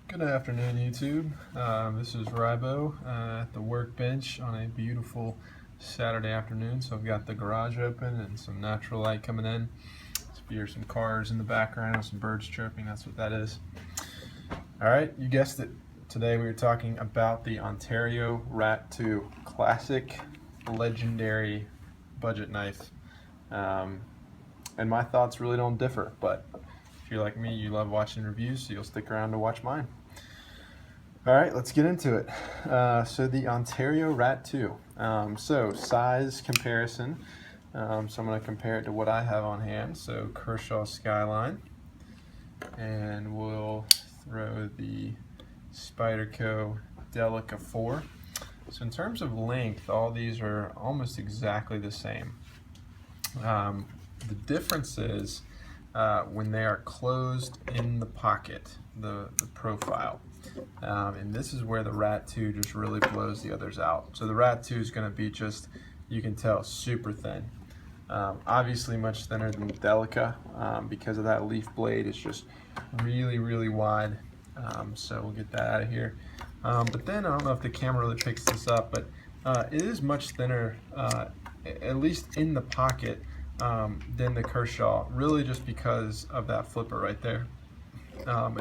Good afternoon, YouTube. This is Rybo at the workbench on a beautiful Saturday afternoon. So I've got the garage open and some natural light coming in. So you hear some cars in the background, some birds chirping, that's what that is. All right, you guessed it. Today we are talking about the Ontario Rat 2 classic, legendary budget knife. And my thoughts really don't differ, but if you're like me, you love watching reviews, so you'll stick around to watch mine. All right, let's get into it. So the Ontario Rat 2. So size comparison. So I'm going to compare it to what I have on hand. So Kershaw Skyline, and we'll throw the Spyderco Delica 4. So in terms of length, all these are almost exactly the same. The difference is when they are closed in the pocket, the profile. And this is where the Rat 2 just really blows the others out. So the Rat 2 is going to be just, you can tell, super thin. Obviously much thinner than the Delica because of that leaf blade. It's just really, really wide. So we'll get that out of here. But then I don't know if the camera really picks this up, but it is much thinner, at least in the pocket, than the Kershaw, really just because of that flipper right there. And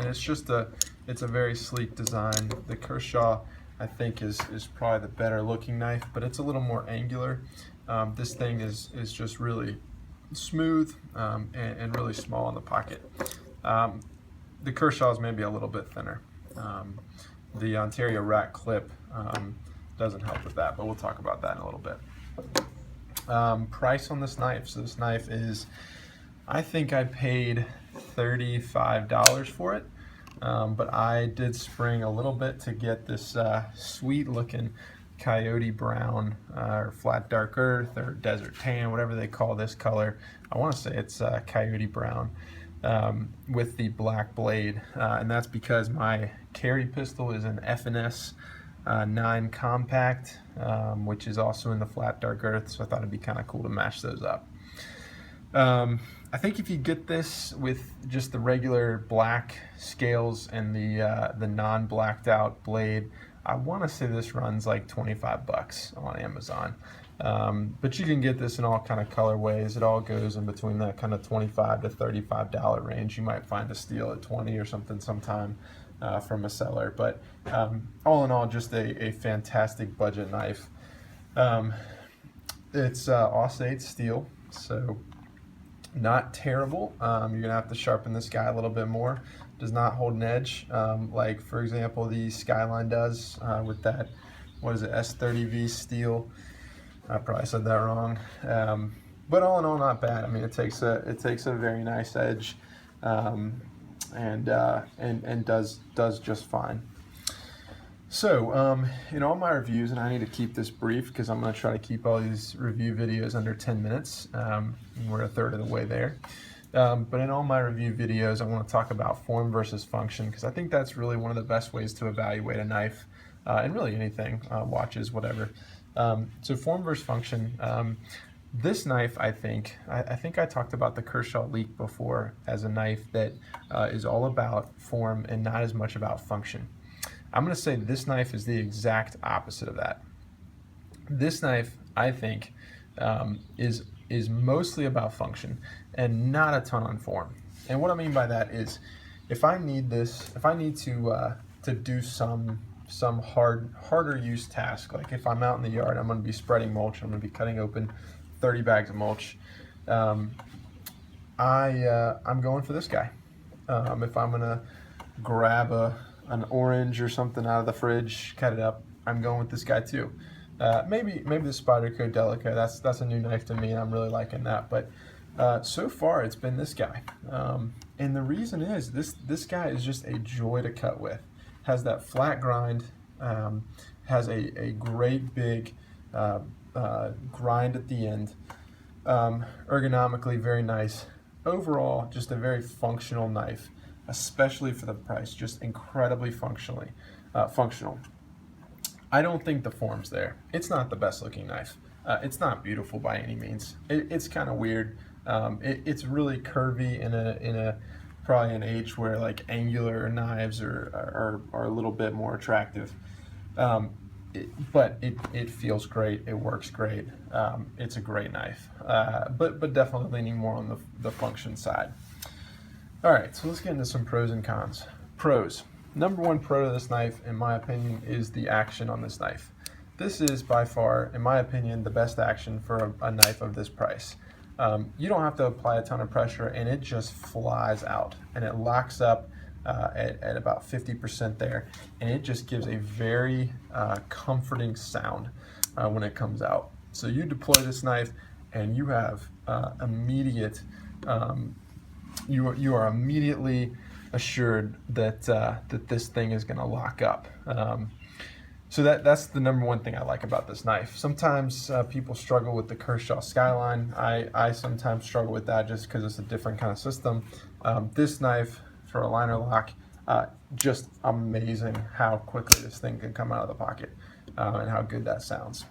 it's a very sleek design. The Kershaw, I think, is probably the better looking knife, but it's a little more angular. This thing is just really smooth and really small in the pocket. The Kershaw is maybe a little bit thinner. The Ontario Rat clip doesn't help with that, but we'll talk about that in a little bit. Price on this knife. So this knife is, I think I paid $35 for it, but I did spring a little bit to get this sweet looking coyote brown or flat dark earth or desert tan, whatever they call this color. I want to say it's coyote brown with the black blade, and that's because my carry pistol is an F&S 9 compact, which is also in the flat dark earth, so I thought it'd be kind of cool to match those up. I think if you get this with just the regular black scales and the non-blacked out blade, I want to say this runs like 25 bucks on Amazon. But you can get this in all kind of colorways. It all goes in between that kind of $25 to $35 range. You might find a steal at 20 or something sometime from a seller. But all in all, just a fantastic budget knife. It's Aussate steel, so not terrible. You're gonna have to sharpen this guy a little bit more. Does not hold an edge like, for example, the Skyline does with that, what is it, S30V steel. I probably said that wrong, but all in all, not bad. I mean, it takes a very nice edge, and does just fine. So in all my reviews, and I need to keep this brief because I'm going to try to keep all these review videos under 10 minutes. We're a third of the way there. But in all my review videos, I want to talk about form versus function, because I think that's really one of the best ways to evaluate a knife, and really anything, watches, whatever. So form versus function. This knife, I think I talked about the Kershaw Leak before as a knife that is all about form and not as much about function. I'm going to say this knife is the exact opposite of that. This knife, I think, is mostly about function and not a ton on form. And what I mean by that is, if I need to do some harder use task, like if I'm out in the yard, I'm going to be spreading mulch, I'm going to be cutting open 30 bags of mulch, I'm going for this guy. If I'm going to grab an orange or something out of the fridge, cut it up, I'm going with this guy too. Maybe the Spyderco Delica, that's a new knife to me, and I'm really liking that. But so far it's been this guy, and the reason is this guy is just a joy to cut with. Has that flat grind, has a great big grind at the end, ergonomically very nice. Overall, just a very functional knife, especially for the price, just incredibly functional. I don't think the form's there. It's not the best looking knife. It's not beautiful by any means. It's kind of weird. It's really curvy in a probably an age where like angular knives are a little bit more attractive. But it feels great. It works great. It's a great knife, but definitely leaning more on the function side. All right, so let's get into some pros and cons. Pros. Number one pro to this knife, in my opinion, is the action on this knife. This is by far, in my opinion, the best action for a knife of this price. You don't have to apply a ton of pressure, and it just flies out, and it locks up at about 50% there, and it just gives a very comforting sound when it comes out. So you deploy this knife, and you have immediate, you are immediately assured that that this thing is going to lock up. So that's the number one thing I like about this knife. Sometimes people struggle with the Kershaw Skyline. I sometimes struggle with that just because it's a different kind of system. This knife for a liner lock, just amazing how quickly this thing can come out of the pocket and how good that sounds.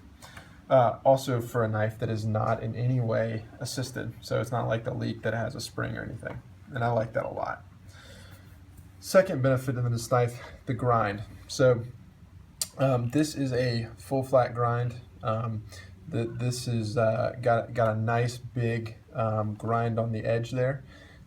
Also for a knife that is not in any way assisted, so it's not like the Leak that has a spring or anything, and I like that a lot. Second benefit of this knife, the grind. So this is a full flat grind. This is got a nice big grind on the edge there.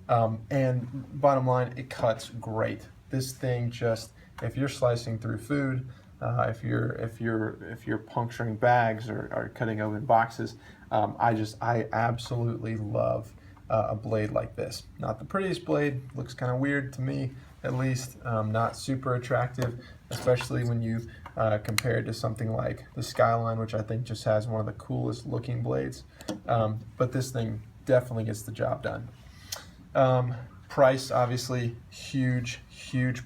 And bottom line, it cuts great. This thing just, if you're slicing through food, if you're puncturing bags or cutting open boxes, I absolutely love a blade like this. Not the prettiest blade, looks kind of weird to me at least, not super attractive, especially when you compare it to something like the Skyline, which I think just has one of the coolest looking blades. But this thing definitely gets the job done. Price, obviously, huge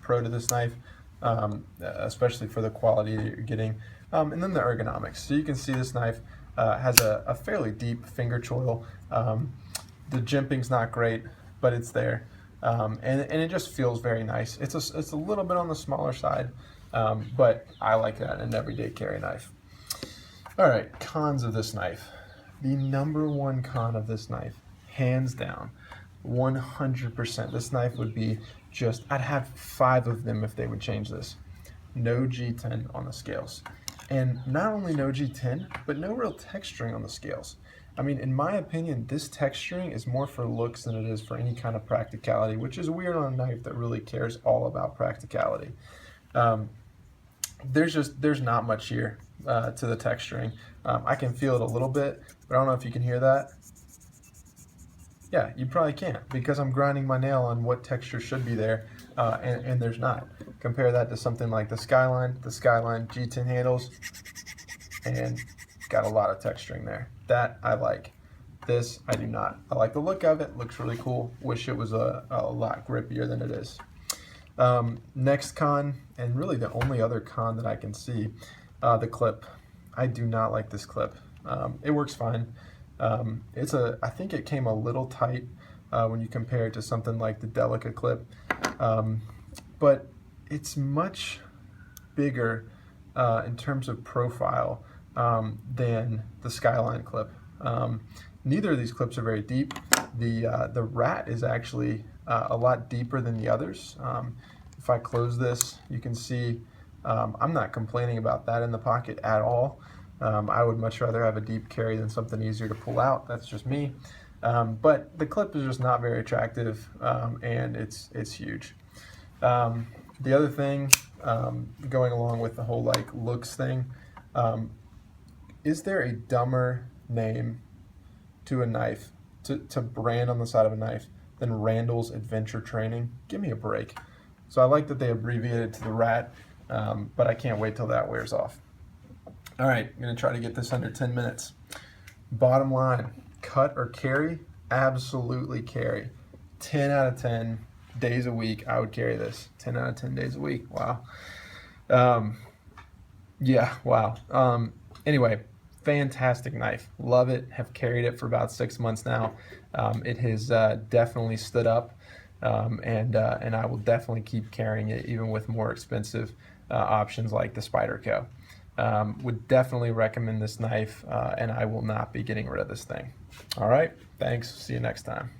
pro to this knife, especially for the quality that you're getting. And then the ergonomics. So you can see this knife has a fairly deep finger choil. The jimping's not great, but it's there. And it just feels very nice. It's a little bit on the smaller side, but I like that in an everyday carry knife. All right, cons of this knife. The number one con of this knife, hands down, 100%. This knife would be just, I'd have 5 of them if they would change this. No G10 on the scales. And not only no G10, but no real texturing on the scales. I mean, in my opinion, this texturing is more for looks than it is for any kind of practicality, which is weird on a knife that really cares all about practicality. There's not much here to the texturing. I can feel it a little bit, but I don't know if you can hear that. Yeah, you probably can't, because I'm grinding my nail on what texture should be there, and there's not. Compare that to something like the Skyline G10 handles, and got a lot of texturing there. That I like. This I do not. I like the look of it. Looks really cool. Wish it was a lot grippier than it is. Next con, and really the only other con that I can see, the clip. I do not like this clip. It works fine. I think it came a little tight when you compare it to something like the Delica clip, but it's much bigger in terms of profile than the Skyline clip. Neither of these clips are very deep. The rat is actually a lot deeper than the others. If I close this, you can see I'm not complaining about that in the pocket at all. I would much rather have a deep carry than something easier to pull out. That's just me. But the clip is just not very attractive, and it's huge. The other thing, going along with the whole like looks thing, is there a dumber name to a knife, to brand on the side of a knife, than Randall's Adventure Training? Give me a break. So I like that they abbreviated to the rat, but I can't wait till that wears off. All right, I'm gonna try to get this under 10 minutes. Bottom line, cut or carry? Absolutely carry. 10 out of 10 days a week, I would carry this. 10 out of 10 days a week, wow. Yeah, wow. Anyway, fantastic knife. Love it, have carried it for about 6 months now. It has definitely stood up, and I will definitely keep carrying it even with more expensive options like the Spyderco. Would definitely recommend this knife, and I will not be getting rid of this thing. All right, thanks. See you next time.